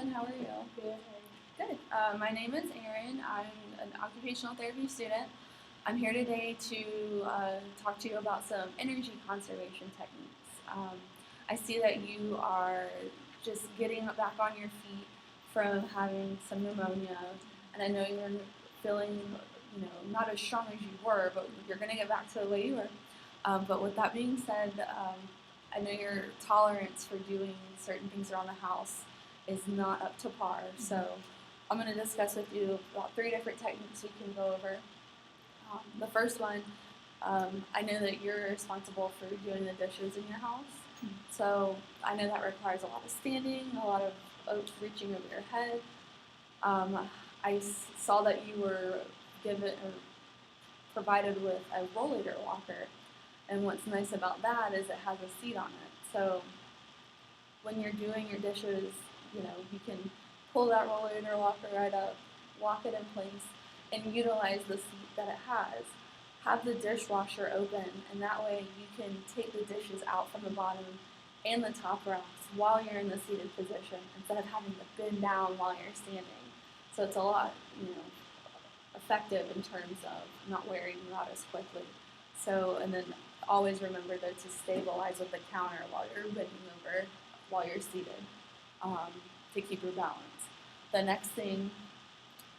everyone. How are you? Good. Good. My name is Erin. I'm an occupational therapy student. I'm here today to talk to you about some energy conservation techniques. I see that you are just getting back on your feet from having some pneumonia, and I know you're feeling, not as strong as you were, but you're going to get back to the way you were. But with that being said, I know your tolerance for doing certain things around the house is not up to par. So I'm going to discuss with you about 3 different techniques we can go over. The first one, I know that you're responsible for doing the dishes in your house. So I know that requires a lot of standing, a lot of reaching over your head. I saw that you were given or provided with a rollator walker. And what's nice about that is it has a seat on it. So when you're doing your dishes, you can pull that rollator walker right up, lock it in place, and utilize the seat that it has. Have the dishwasher open, and that way you can take the dishes out from the bottom and the top racks while you're in the seated position instead of having to bend down while you're standing. So it's a lot, effective in terms of not wearing you out as quickly. So, and then always remember though to stabilize with the counter while you're bending over, while you're seated, to keep your balance. The next thing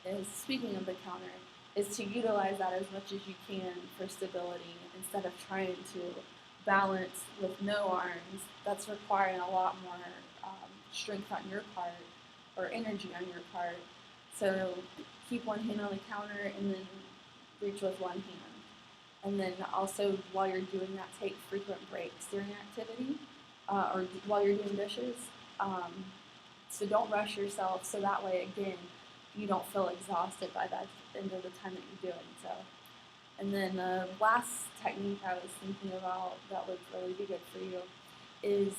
is, speaking of the counter, is to utilize that as much as you can for stability instead of trying to balance with no arms. That's requiring a lot more strength on your part or energy on your part. So keep one hand on the counter and then reach with one hand. And then also, while you're doing that, take frequent breaks during activity or while you're doing dishes. So don't rush yourself, so that way, again, you don't feel exhausted by the end of the time that you're doing so. And then the last technique I was thinking about that would really be good for you is,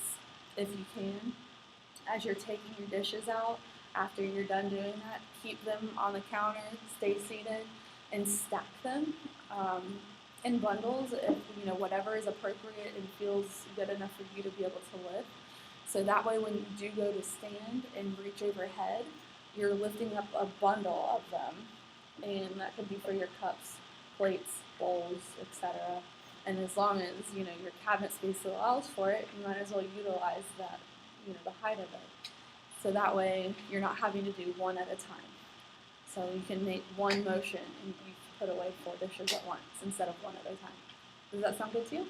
if you can, as you're taking your dishes out, after you're done doing that, keep them on the counter, stay seated, and stack them in bundles, if whatever is appropriate and feels good enough for you to be able to lift. So that way when you do go to stand and reach overhead, you're lifting up a bundle of them, and that could be for your cups, plates, bowls, etc. And as long as your cabinet space allows for it, you might as well utilize that, the height of it. So that way you're not having to do one at a time. So you can make one motion and you put away 4 dishes at once instead of one at a time. Does that sound good to you?